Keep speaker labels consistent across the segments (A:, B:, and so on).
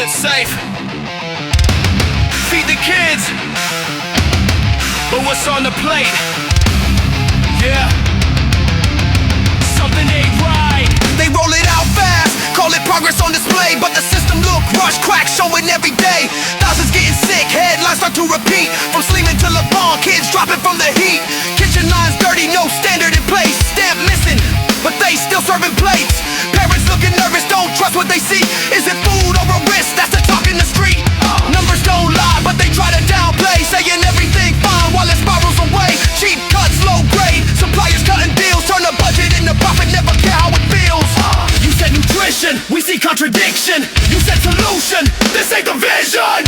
A: it's safe. Feed the kids. But what's on the plate? Yeah, something ain't right.
B: They roll it out fast, call it progress on display, but the system look rush, crack, showing every day. Thousands getting sick, headlines start to repeat. From Sleeman to LeBron, kids dropping from the heat. Kitchen lines dirty, no standard in place. Stamp missing, but they still serving plates. Parents looking nervous, don't trust what they see. Is it food or a risk? That's the talk in the street. Numbers don't lie, but they try to downplay, saying everything fine while it spirals away. Cheap cuts, low grade, suppliers cutting deals, turn the budget into profit, never care how it feels. You said nutrition, we see contradiction. You said solution, this ain't the vision.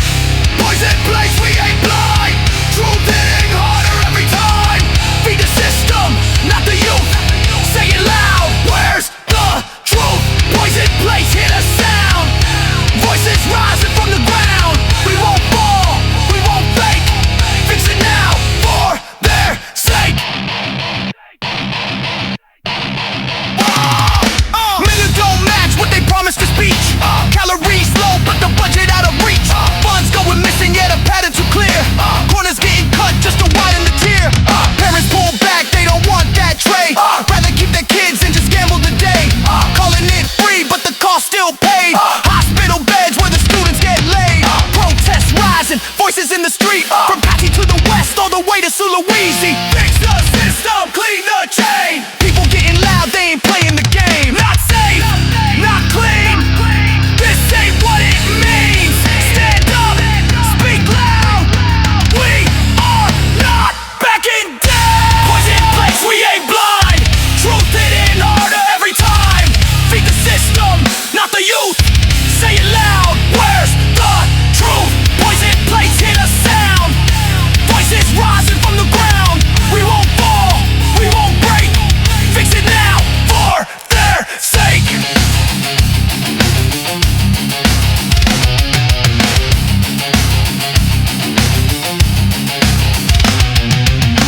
B: Poison place, we ain't blind. Truth hitting harder every time. Feed the system, not the youth. Say it loud, where's the truth? Poison place, hear the sound. Voices rising from the ground. We won't fall, we won't fake. Fix it now, for their sake. Minutes don't match what they promised to speech. Calories low, but the budget out of reach. Funds going missing, yeah, the pattern too clear. Corners getting cut just to widen the tier. Parents pull back, they don't want that tray. Rather keep their kids and just gamble the day. Calling it free, but the cost still paid. Hospital beds where the students get laid. Protests rising, voices in the street. From Patsy to the west, all the way to Sulawesi. Fix the system, clean the chain. People getting loud, they ain't playing the game. Not safe, not clean. This ain't what it means. Stand up, speak loud. We are not backing down. Poison place, we ain't blind. Truth hitting harder every time. Feed the system, not the youth. Say it loud, where's the truth? Poison place, hear the sound. Voices rising from the ground. We won't fall, we won't break. Fix it now, for their sake.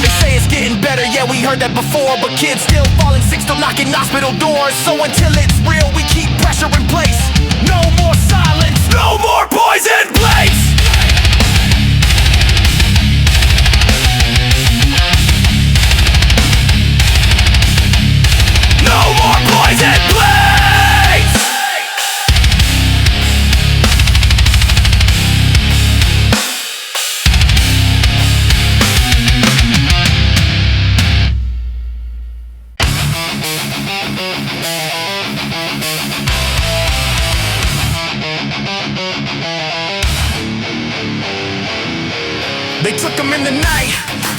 B: They say it's getting better, yeah, we heard that before. But kids still falling sick, still knocking hospital doors. So until it's real, we keep pressure in place. No more silence, no more poison place. No more poison place. They took them in the night,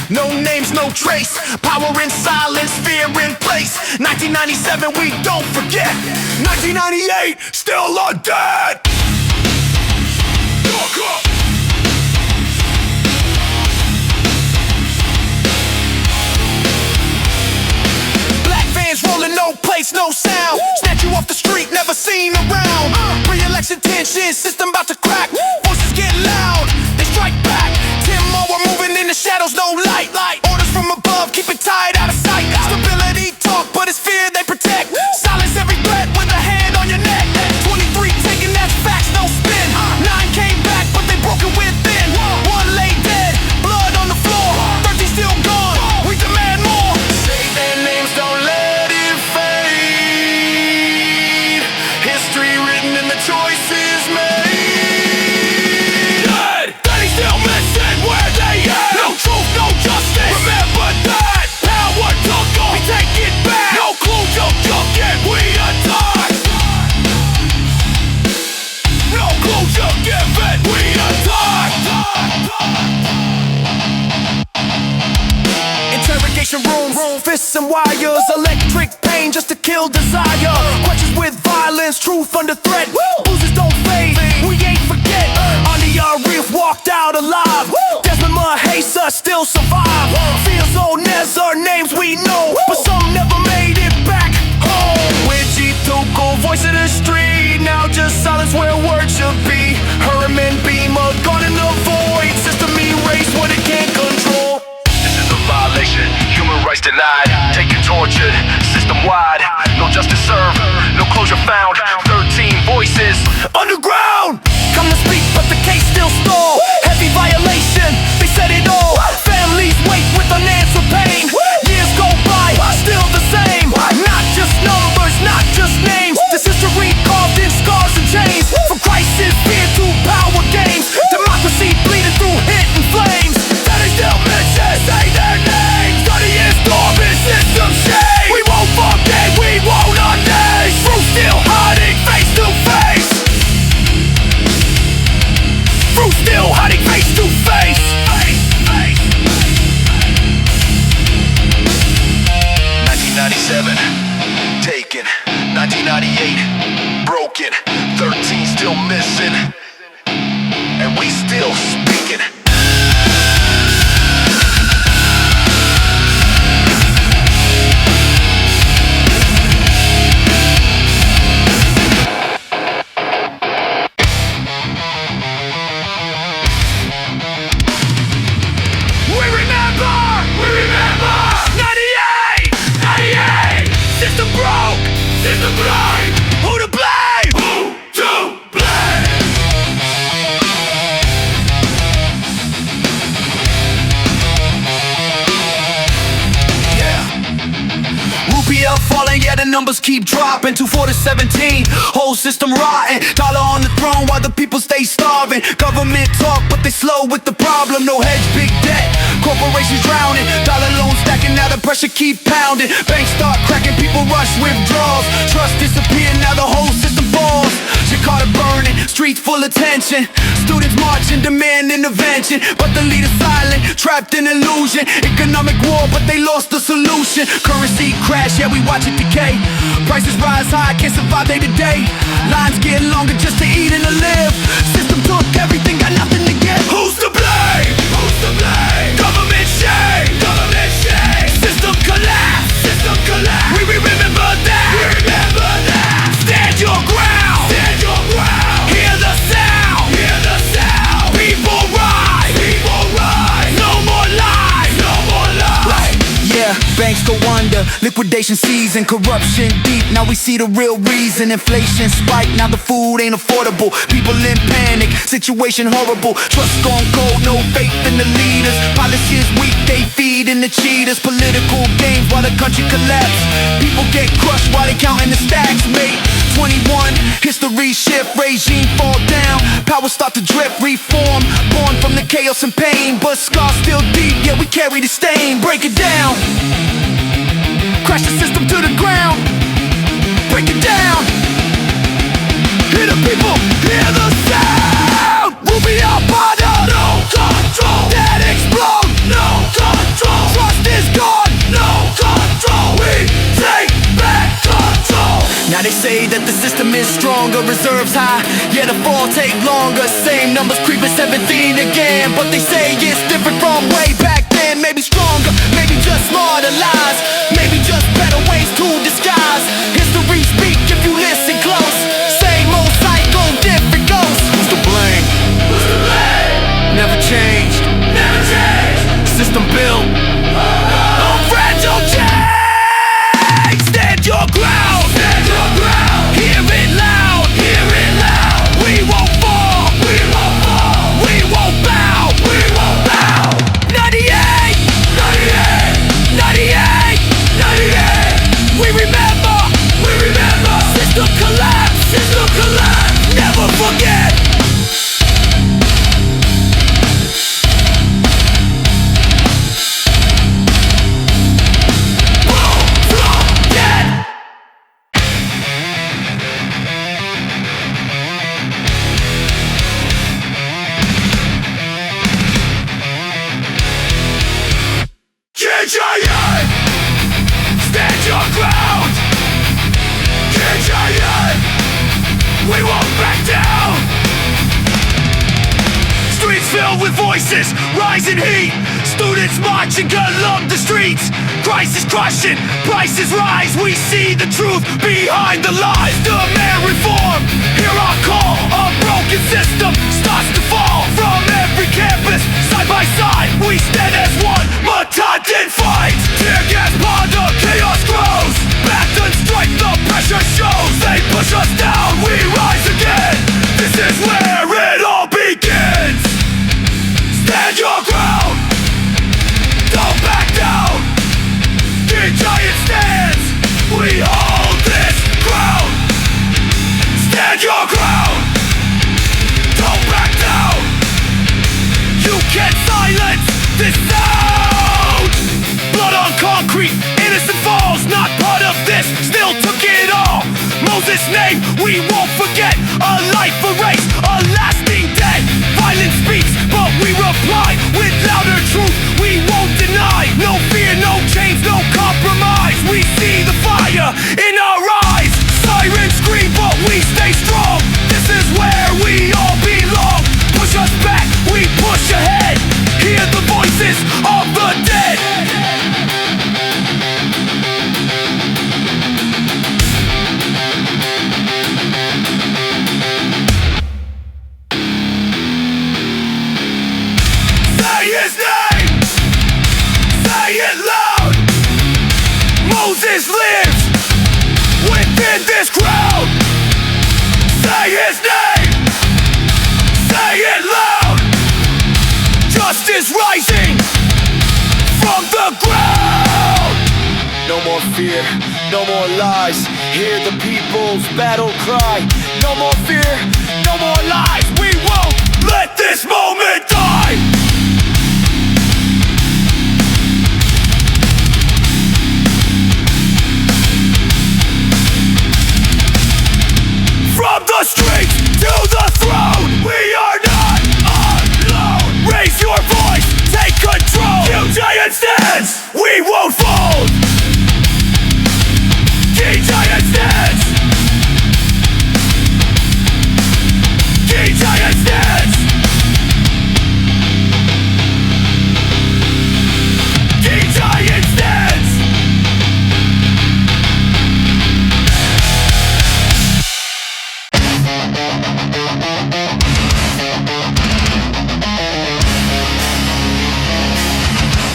B: no names, no trace. Power in silence, fear in place. 1997, we don't forget. 1998, still undead. Black vans rolling, no place, no sound. Snatch you off the street, never seen around. Pre-election tension, system about to crack. Voices get loud, they strike back. We're moving in the shadows, no light. Orders from above, keep it tight, out of sight. Stability talk, but it's fear they protect. Silence every threat with a hand on your neck. 23 taking that's facts, no spin. 9 came back, but they broke it within. 1 lay dead, blood on the floor. 13 still gone, we demand more. Say their names, don't let it fade. History written in the choices made. Still missing where they at. No truth, no justice. Remember that power took off. We take it back. No clue, you'll cook it. We attack. No clue, you'll give it. We attack. Interrogation rooms, fists and wires, electric pain just to kill desire. Questions with violence, truth under threat. Losers don't fade, we ain't forget. Under our reef, walked out alive. Desmond Mahesa still survive. Feels old as our names we know, but some never made it back home. Wichituko, voice of the street, now just silence where words should be. Herman Beamer, gone in the void. System erased what it can't control.
C: This is a violation, human rights denied. Taken, tortured, system-wide. No justice served, no closure found. 13 voices
B: underground. Come
C: broken, 13 still missing, and we still speaking.
A: System blind. Who to blame? Who to blame?
B: Rupture falling, yeah, the numbers keep dropping. 2-4 to 17, whole system rotten. Dollar on the throne while the people stay starving. Government talk, but they slow with the problem. No hedge, big debt, corporations drowning. Dollar loans stacking, now the pressure keep pounding. Banks start cracking, people rush withdrawals. Trust disappear, now the whole system falls. Jakarta burning, streets full of tension. Students marching, demand intervention, but the leaders silent, trapped in illusion. Economic war, but they lost the solution. Currency crash, yeah, we watch it decay. Prices rise high, can't survive day to day. Lines get longer just to eat and to live. System took everything, got nothing to give.
A: Who's to blame? Who's to blame? Government shame. Government shame. System collapse. System collapse. We remember that. We remember that. Stand your ground. Stand your ground. Hear the sound. Hear the sound. People rise. People rise. No more lies. No more lies.
B: Right. Yeah, banks go under, liquidation season, corruption deep, now we see the real reason. Inflation spike, now the food ain't affordable. People in panic, situation horrible. Trust gone cold, no faith in the leaders. Policy is weak, they feeding the cheaters. Political games while the country collapse. People get crushed while they counting the stacks, mate. 21, history shift, regime fall down. Power start to drip, reform, born from the chaos and pain. But scars still deep, yeah, we carry the stain. Break it down, crash the system to the ground. Break it down, hear the people, hear the sound. Rupture bottom,
A: No control.
B: that explode.
A: No control.
B: Trust is gone.
A: No control. We take back control.
B: Now they say that the system is stronger, reserves high, yeah, the fall take longer. Same numbers creeping 17 again, but they say it's different from way back then. Maybe stronger, maybe just smarter lies, maybe just better ways to disguise. History speak if you listen close. Same old cycle, different ghosts. Who's to blame?
A: Who's to blame?
B: Never changed,
A: Never change.
B: system built
A: On fragile chains. Stand your ground. Stand your ground.
B: Hear it loud,
A: Hear it loud.
B: we won't fall,
A: We won't fall.
B: we won't bow.
A: We won't bow.
B: 98,
A: 98.
B: 98,
A: 98.
B: we remember.
A: We remember.
B: System collapse,
A: System collapse.
B: never forget.
A: Dead. Gejayan. Stand your ground. Gejayan. We won't back down. Streets filled with voices, rising heat. Students marching, along the streets. Crisis crushing, prices rise. We see the truth behind the lies. Demand reform, hear our call. A broken system starts to fall. From every campus, side by side, we stand as one. Mutant fight, tear gas powder, chaos grows. Battens strike, the pressure shows. They push us down, we rise again. This is where it all begins. Stand your ground, don't back down. Gejayan stands, we hold this ground. Stand your ground, don't back down. You can't silence this sound. Blood on concrete, innocent falls. Not part of this, still took it all. Moses' name, we won't forget. A life erased, a lasting debt. Violence speaks, but we reply with louder truth we won't deny. No fear, no chains, no compromise. We see the fire in our eyes. Sirens scream, but we stay strong. Voices live within this crowd. Say his name, say it loud. Justice rising from the ground.
B: No more fear, no more lies. Hear the people's battle cry. No more fear, no more lies. We won't
A: let this moment die. From the streets to the throne, we are not alone. Raise your voice, take control. Gejayan stands, we won't fold. Gejayan stands. Gejayan stands. Gejayan stands.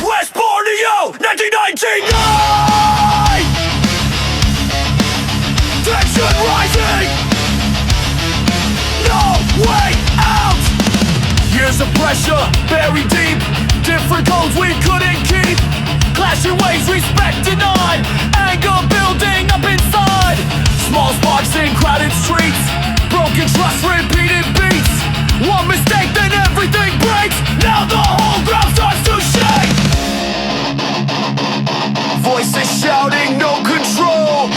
A: West Borneo, 1999. Tension rising. No way out.
B: Years of pressure, buried deep. Different codes we couldn't keep. Clashing ways, respect denied. Anger building up inside. Small sparks in crowded streets. Broken trust, repeated beats. One mistake, then everything breaks.
A: Now the whole ground starts to shake.
B: Voices shouting, no control.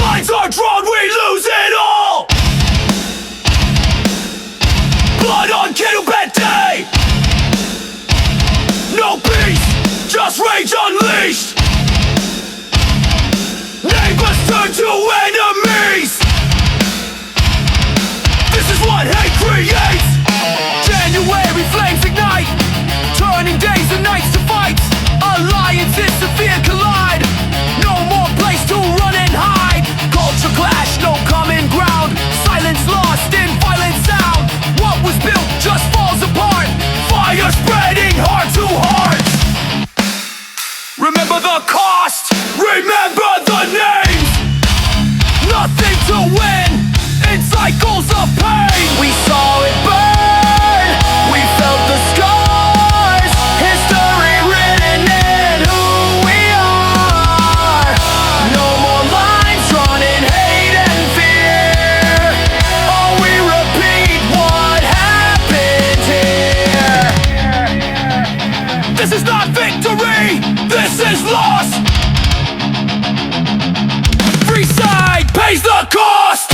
A: Lines are drawn, we lose it all. Blood on Kirubete. No peace, just rage unleashed. Neighbors turn to enemies. This is what hate creates.
B: January flames ignite. Turning days and nights to fight. Alliances severe collide. No more place to run and hide. Culture clash, no common ground. Silence lost in violent sound. What was built just falls apart.
A: Fire spreading heart to heart.
B: Remember the cost.
A: Remember the names.
B: Nothing to win in cycles of pain. We saw it burn. We felt the scars. History written in who we are. No more lines drawn in hate and fear. Oh, we repeat what happened here.
A: This is not victory. This is loss. Free side pays the cost.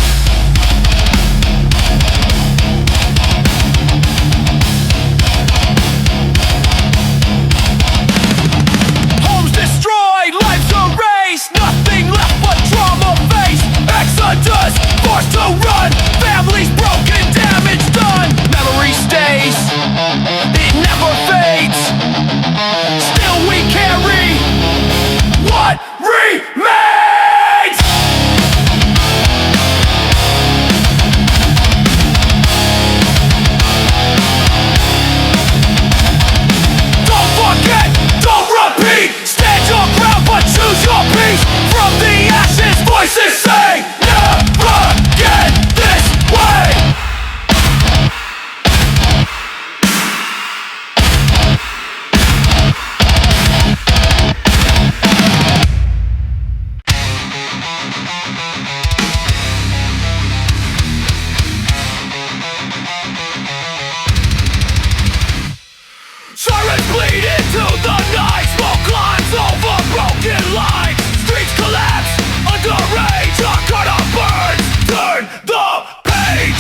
B: Homes destroyed, lives erased. Nothing left but trauma faced.
A: Exodus, forced to run.
B: Families broken, damage done. Memory stays, it never fades. Still we carry
A: What remains? Don't forget, don't repeat. Stand your ground but choose your peace. From the ashes voices say, never get this way. Sirens bleed into the night. Smoke climbs over broken lines. Streets collapse under rage. A gun burns. Turn the page.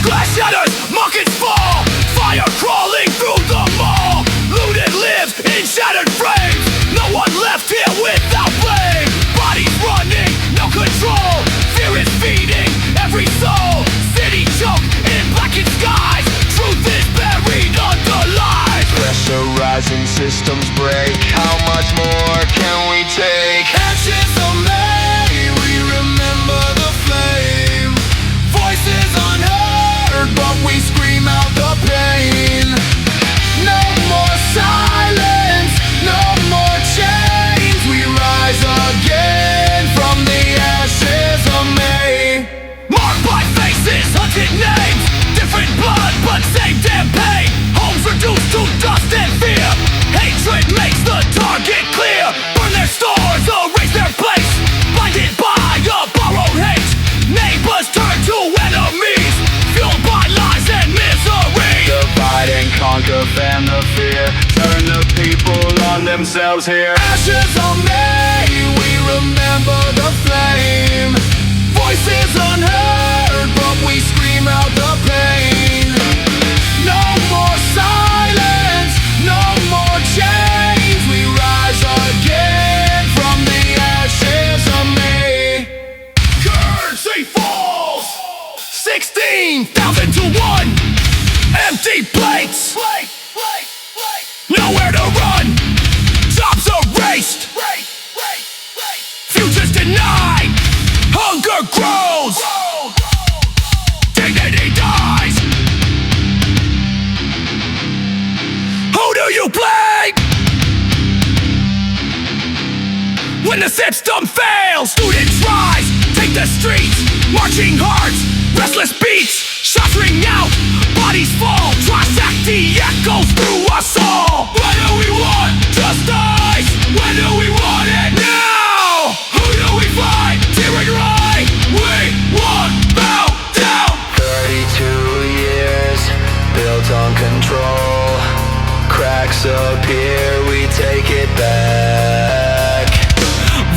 A: Glass shatters, muckets fall. Fire crawling through the mall. Looted lives in shattered frames. No one left here without blame. Bodies running, no control. Fear is feeding every soul. City choke in blackened skies. Truth is buried under lies.
C: Pressurizing systems break. How much more can we take?
B: Ashes of May, we remember the flame. Voices
C: ourselves here.
B: Ashes on me, we remember the flame. Voices unheard, but we scream out the pain. No more silence, no more chains. We rise again from the ashes of me.
A: Currency falls 16,000 to 1. Empty plates, nowhere to run. Jobs erased, futures denied. Hunger grows, dignity dies. Who do you blame when the system fails? Students rise, take the streets, marching hearts, restless beats, shots ring out, bodies fall, Tricity echoes through us all. When do we want justice? When do we want it now? Who do we fight? Tearing right, we won't bow down.
C: 32 years built on control. Cracks appear, we take it back.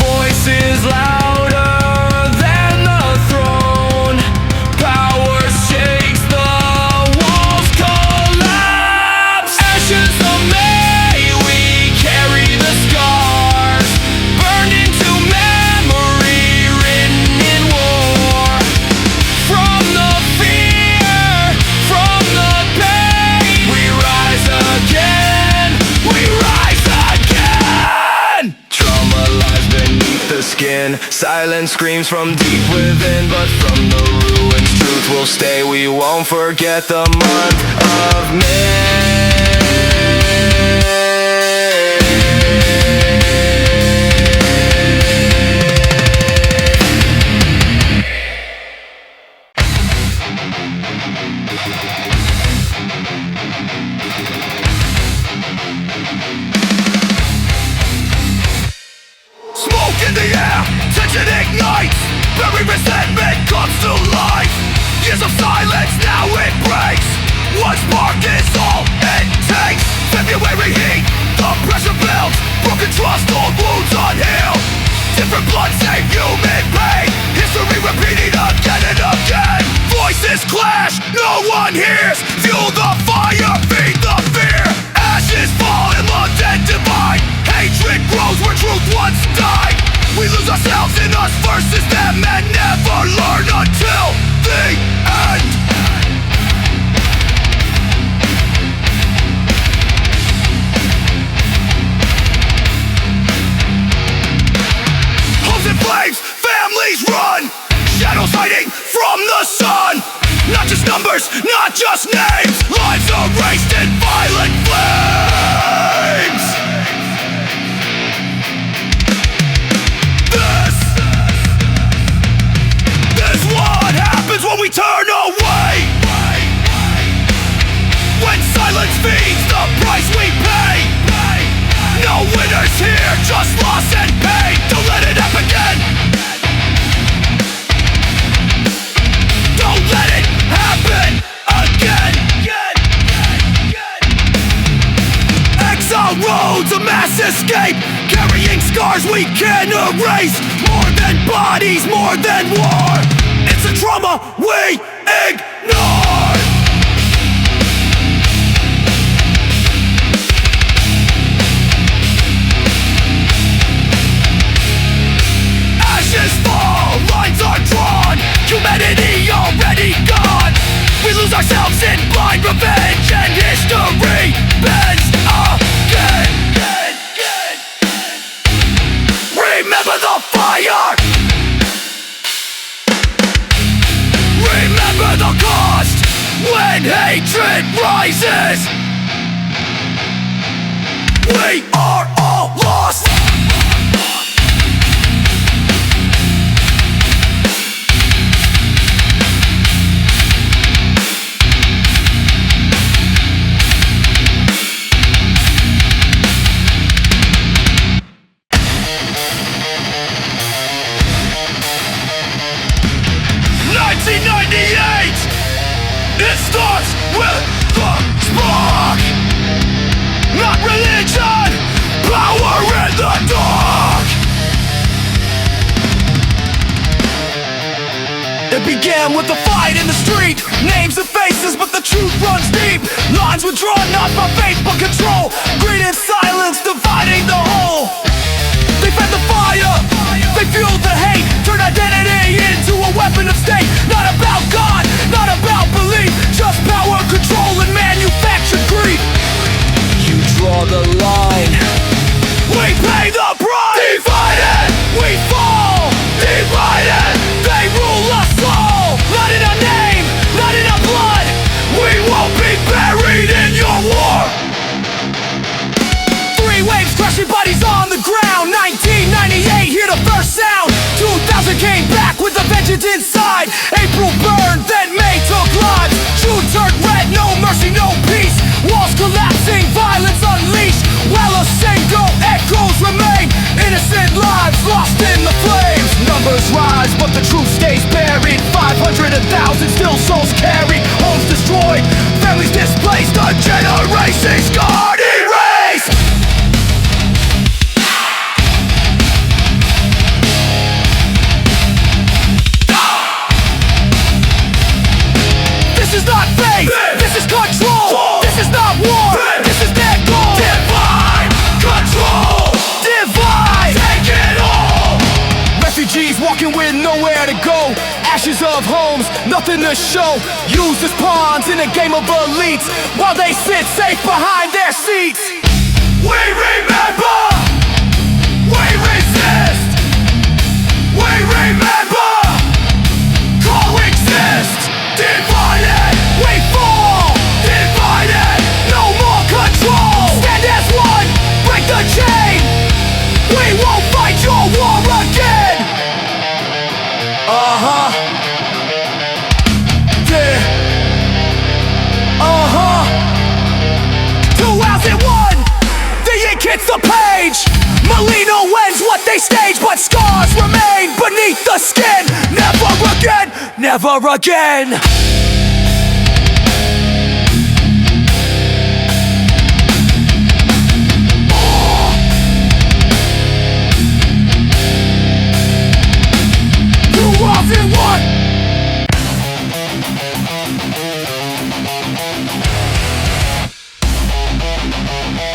A: Voices louder than the throne. Power shakes, the walls collapse.
B: Ashes of me, we carry the scars, burned into memory, written in war. From the fear, from the pain, we rise again, we rise again.
C: Trauma lies beneath the skin. Silence screams from deep within, but from the ruins truth will stay. We won't forget the month of May.
A: Smoke in the air, tension ignites. Buried resentment comes to life. Years of silence, now it breaks. One spark is all it takes. February heat, the pressure builds. Broken trust, old wounds unhealed. Different blood, same human pain. History repeating again and again. Voices clash, no one hears. Fuel the fire, feed the fear. Ashes fall and the dead divide. Hatred grows where truth once died. We lose ourselves in us versus them and never learn until the end. Homes in flames, families run. Shadows hiding from the sun. Not just numbers, not just names. Lives erased in violent flames. This what happens when we turn away. When silence feeds the price we pay. No winners here, just loss and pain. Don't let it happen again. Don't let it happen again. Exile roads, a mass escape. Carrying scars we can't erase. More than bodies, more than war. It's a trauma we ignore. Ashes fall, lines are drawn. Humanity already gone. We lose ourselves in blind revenge, and history bends again. Remember the fire. Remember the cost when hatred rises. We are all lost. It starts with the spark. Not religion, power
B: mayhem with a fight in the street. Names and faces, but the truth runs deep. Lines were drawn not by faith but control. Greed and silence dividing the whole. They fed the fire, they fueled the hate. Turned identity into a weapon of state. Not about God, not about belief. Just power, control, and manufactured greed.
C: You draw the line.
B: We pay the price.
A: Divided,
B: We fall.
A: divided.
B: They rule us all. Not in our name, not in our blood.
A: We won't be buried in your war.
B: Three waves crushing bodies on the ground. 1998, hear the first sound. 2000 came back with a vengeance inside. April burned, then May took lives. June turned red, no mercy, no peace. Walls collapsing, violence unleashed. While a single echoes remain. Innocent lives lost in the flames.
A: Numbers rise, but the truth stays buried. 500, 1,000, still souls carried. Homes destroyed, families displaced. A generation scarred, erased.
B: This is not faith, this is control. This is not war, this is their goal.
A: Divine control,
B: Divide.
A: take it all.
B: Refugees walking with nowhere to go. Ashes of homes, nothing to show. Used as pawns in a game of elites, while they sit safe behind their seats.
A: We remember, we resist. We remember, coexist. Divided,
B: We fall,
A: divided.
B: no more control. Stand as one, break the chain. We won't fight your war again.
A: Yeah.
B: 2001, the ink hits the page. Molino ends what they stage, but scars remain beneath the skin. Never again, never again.
A: You often want.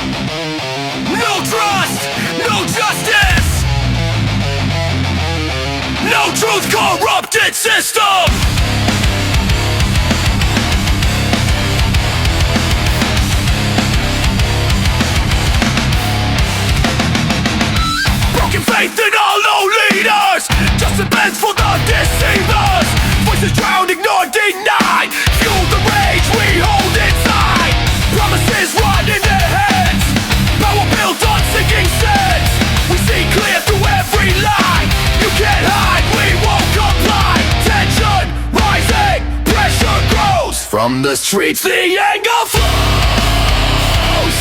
A: No trust, no justice, no truth, corrupted system. Broken faith in all no leaders, just events for the deceivers. Voices drowned, ignored, denied. Fuel the rage we hold inside. Promises run in their heads. Power built on sinking sands. We see clear through every lie. You can't hide, we won't comply. Tension rising, pressure grows. From the streets the anger flows.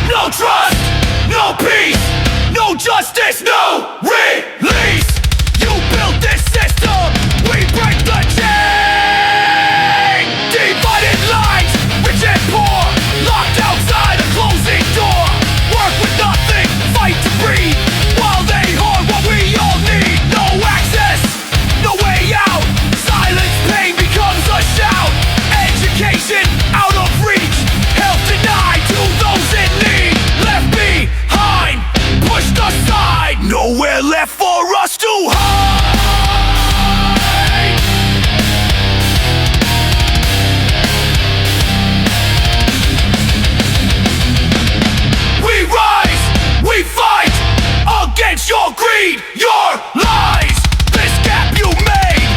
A: No trust, no peace, no justice, no release. You built this system, we break the chain. Divided lines, rich and poor, locked outside a closing door. Work with nothing, fight to breathe, while they hoard what we all need. No access, no way out. Silence, pain becomes a shout. Education out of reach, health denied to those in need. Left behind, pushed aside, nowhere left for us to hide. We rise, we fight against your greed, your lies. This gap you made,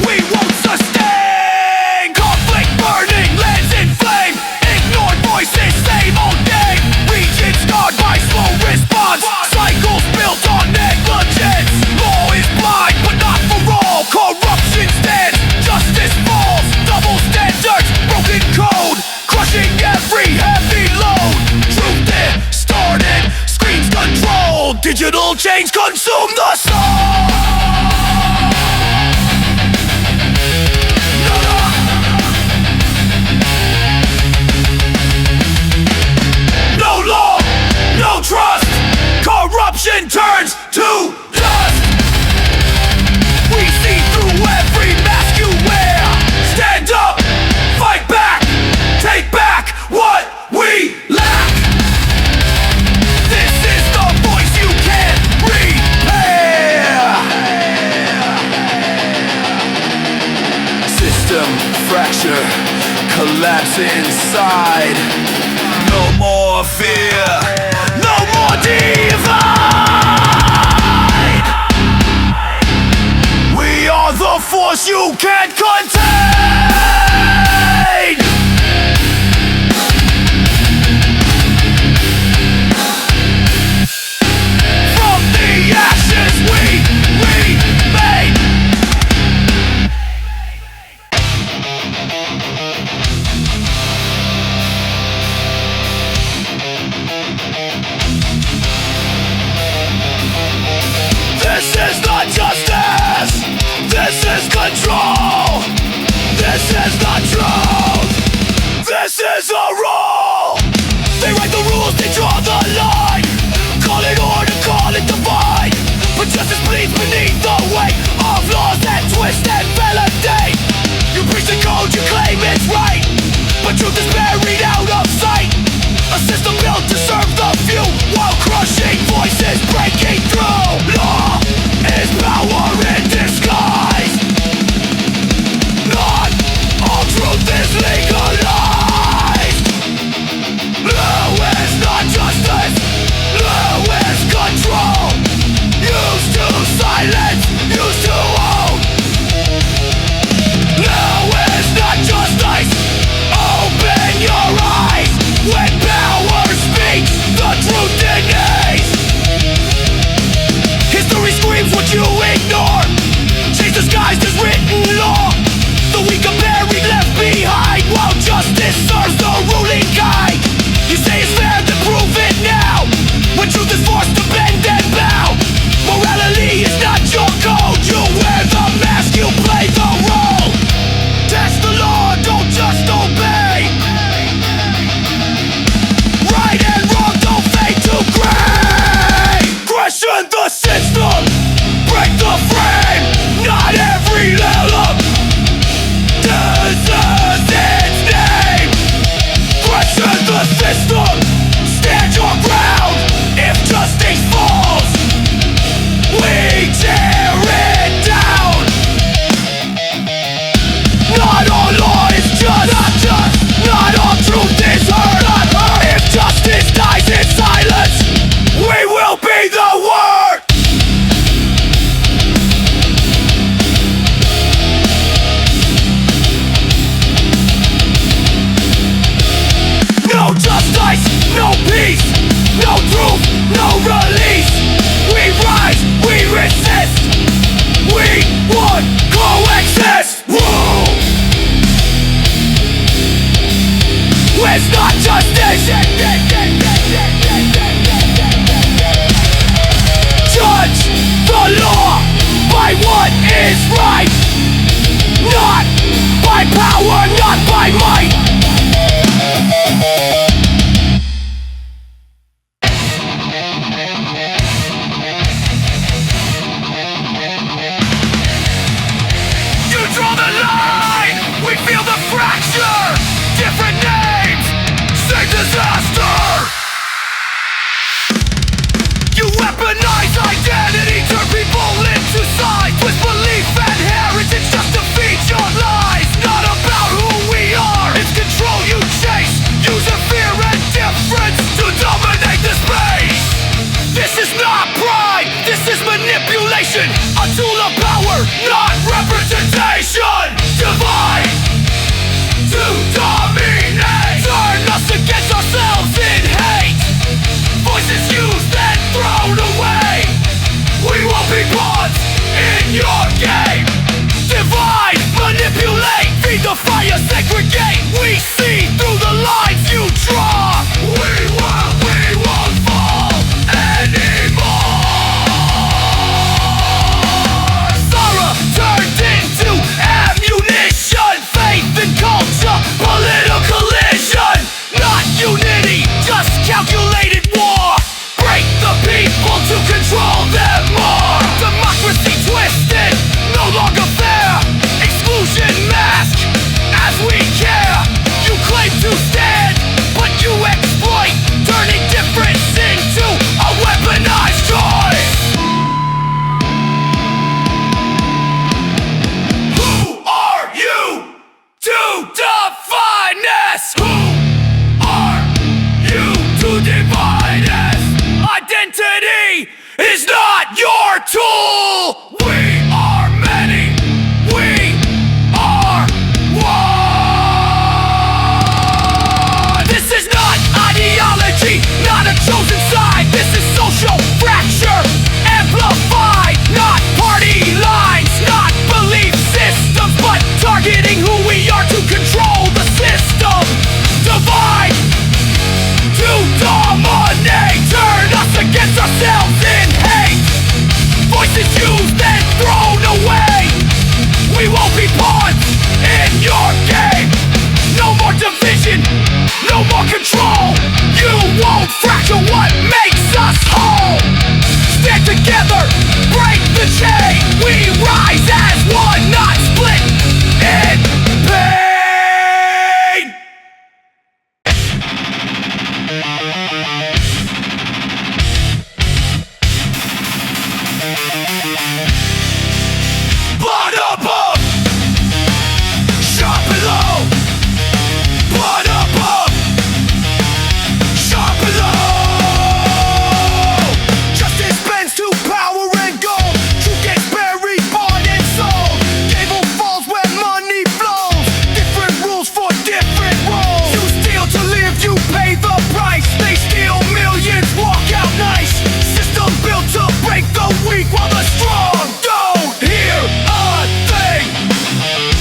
A: we won't sustain. Conflict burning, lands in flame. Ignored voices, same old game. Region scarred by slow response. Cycles built on negligence. Law is blind, but not for all. Corruption stands, justice falls. Double standards, broken code, crushing every heavy load. Truth distorted, screens controlled. Digital chains consume the soul. No law, no trust. Reason turns to dust. We see through every mask you wear. Stand up, fight back, take back what we lack. This is the voice you can't repair. System fracture, collapse inside. No more fear, no more divide. We are the force you can't contain. From the ashes we remain. This is not justice, this is control. This is not truth, this is a rule. They write the rules, they draw the line. Call it order, call it divine. But justice bleeds beneath the weight of laws that twist and validate. You preach the code, you claim it's right, but truth is buried out of sight. A system built to serve the few, while crushing voices breaking through. Law is power in disguise. Not all truth is legalized. Law is not justice, law is control. Used to silence, used to own. Law is not justice, open your eyes. When power speaks, the truth denies. History screams what you ignore. Change disguised as written law. The weak are buried, left behind, while justice serves the ruling kind. You say it's fair, then prove it now. When truth is forced to bend and bow. Morality is not your code. You wear the mask, you play the role. Test the law, don't just obey. Right and wrong don't fade to gray. Question the system, break the frame. Not every level deserves its name. Question the system, stand your ground. If justice falls, we tear it down. Not all law is just, not all truth is heard. If justice dies in silence, we will be the word. No justice, no peace, no truth, no release. We rise, we resist, we would coexist. Whoa. It's not justice. Judge the law by what is right, not by power, not by might. You draw the line, we feel the fracture. Different names, same disaster. You weaponize identity, turn people into sides. Twist belief and heritage just to feed your lies. Not about who we are, it's control you chase. Using fear and difference to dominate the space. This is not pride, this is manipulation. A tool of power, not representation. Divide to dominate. Turn us against ourselves in hate. Voices used and thrown away. We won't be pawns in your game. identity is not your tool. We are many, we are one. This is not ideology, not a chosen side. This is social fracture, amplified. Not party lines, not belief systems, but targeting who we are to control the system. Divide to dominate, turn us against ourselves in hate. Voices used then thrown away. We won't be pawns in your game. No more division, no more control. You won't fracture what makes us whole. Stand together, break the chain. We rise as one, not split in pain. Blood above, sharp below. Blood above, sharp below.
B: Justice bends to power and gold. Truth gets buried, bought and sold. Cable falls where money flows. Different rules for different roles. You steal to live, you pay the price. They steal millions, walk out nice. System built to break the weak while the strong don't hear a thing.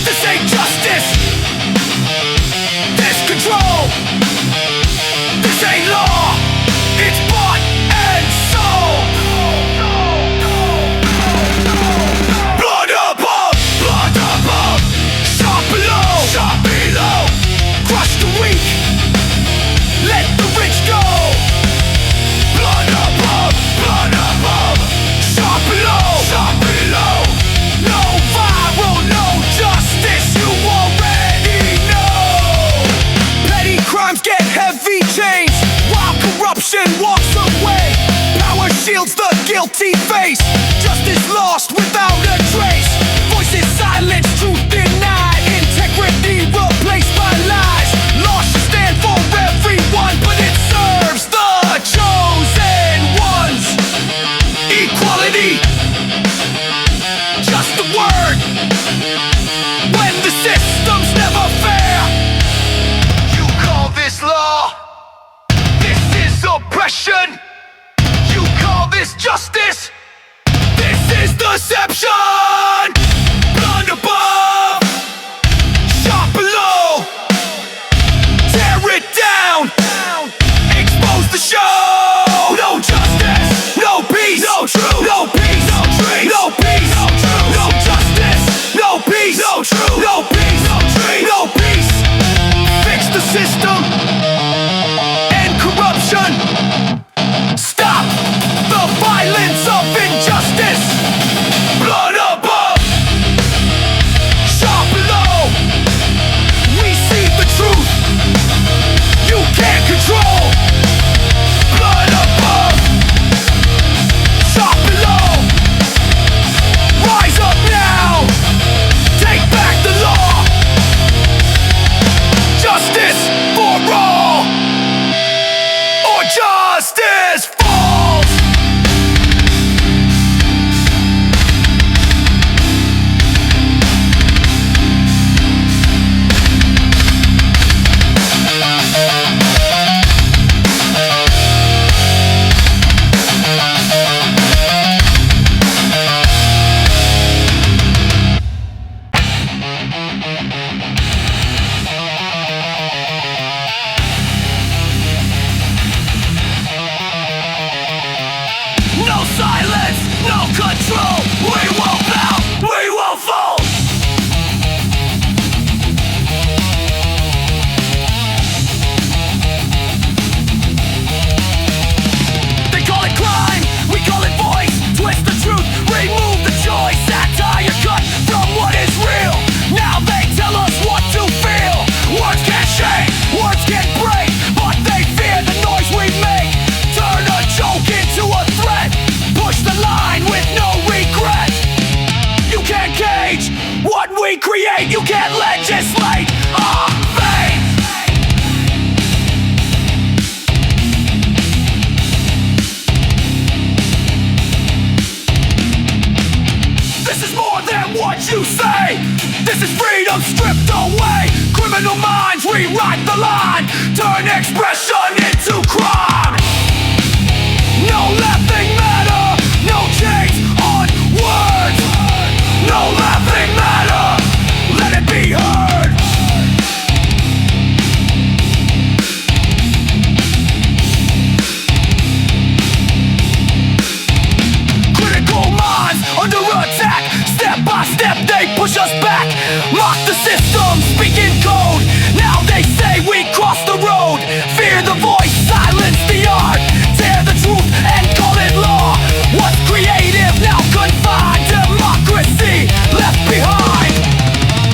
B: This ain't justice. This control. This ain't law. It's bought and sold.
A: Blood above, sharp below, sharp below.
B: Crush the weak. Let the rich go.
A: Blood above,
B: Sharp below.
A: sharp below.
B: No viral, no justice, you already know. Petty crimes get heavy chains, while corruption walks away. Power shields the guilty face. Justice lost without a trace. Voices silenced, truth denied. Integrity replaced by lies. Law should stand for everyone, but it serves the chosen ones.
A: Equality,
B: Just the word. When the system's never fair.
A: you call this law. This is oppression. You call this justice. This is deception. Blood above, sharp below. Tear it down, expose the show. No justice, no peace, no truth, no peace, no trees, no peace, no truth, no justice, no peace, no truth, no peace, no trees, no peace.
B: Fix the system and corruption. Stop the violence of injustice.
A: Blood above,
B: Sharp below. We see the truth. You can't control.
A: blood above,
B: Sharp below. Rise up now. Take back the law. Justice for all, or justice falls.
A: no silence, no control. We won't bow, we won't fall.
B: They call it crime, we call it voice. Twist the truth, remove the choice. Satire cut from what is real. Now they tell us what to feel. Words can't shake, words can't break, but they fear the noise we make. Turn a joke into a threat. Push the line with no regret. You can't cage what we create. You can't legislate our fate. This is freedom stripped away. Criminal minds rewrite the line, turn expression into crime. No laughing matter, no chains on words. No laughing matter, let it be heard. Critical minds under attack. Step by step they push us back. Mock the system, speak in code. Now they say we crossed the road. Fear the voice, silence the art. Tear the truth and call it law. What's creative now confined? Democracy left behind.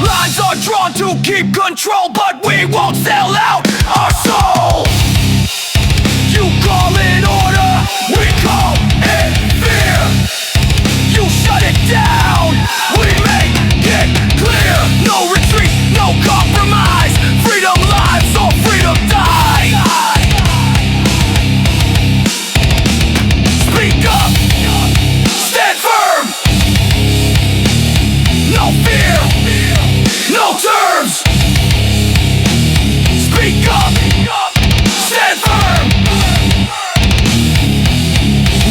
B: Lines are drawn to keep control, but we won't sell out our soul. You call it order, we call it fear. You shut it down, we make it clear. No retreat, no compromise. Freedom lives or freedom dies. Speak up, stand firm. No fear, no terms. Speak up, stand firm.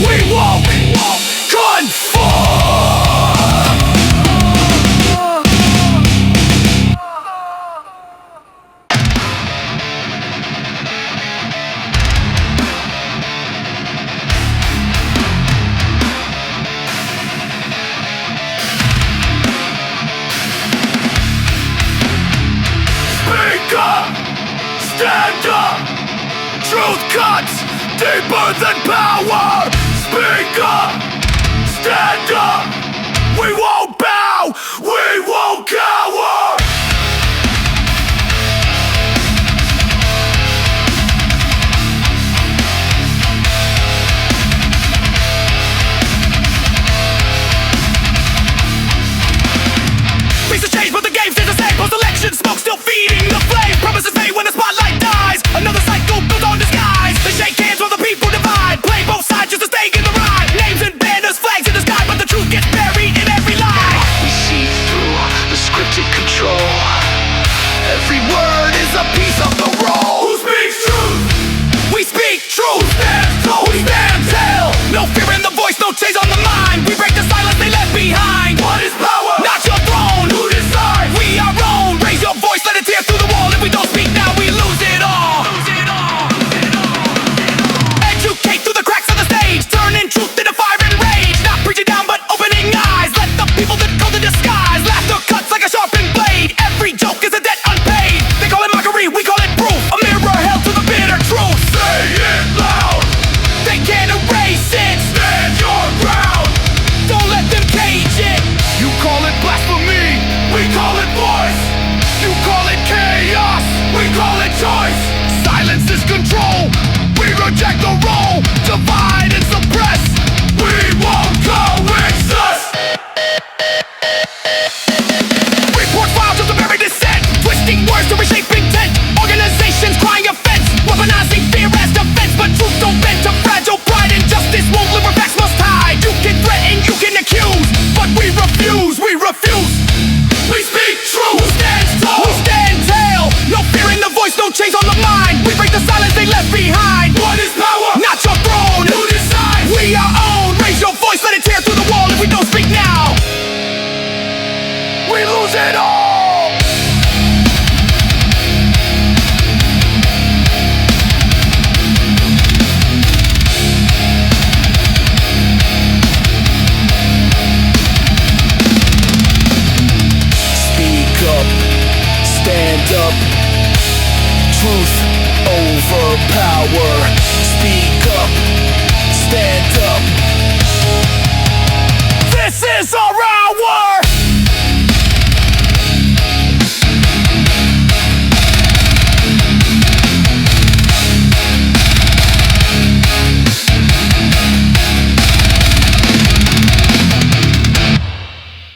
B: We won't conform. Speak up, stand up. Truth cuts deeper than power.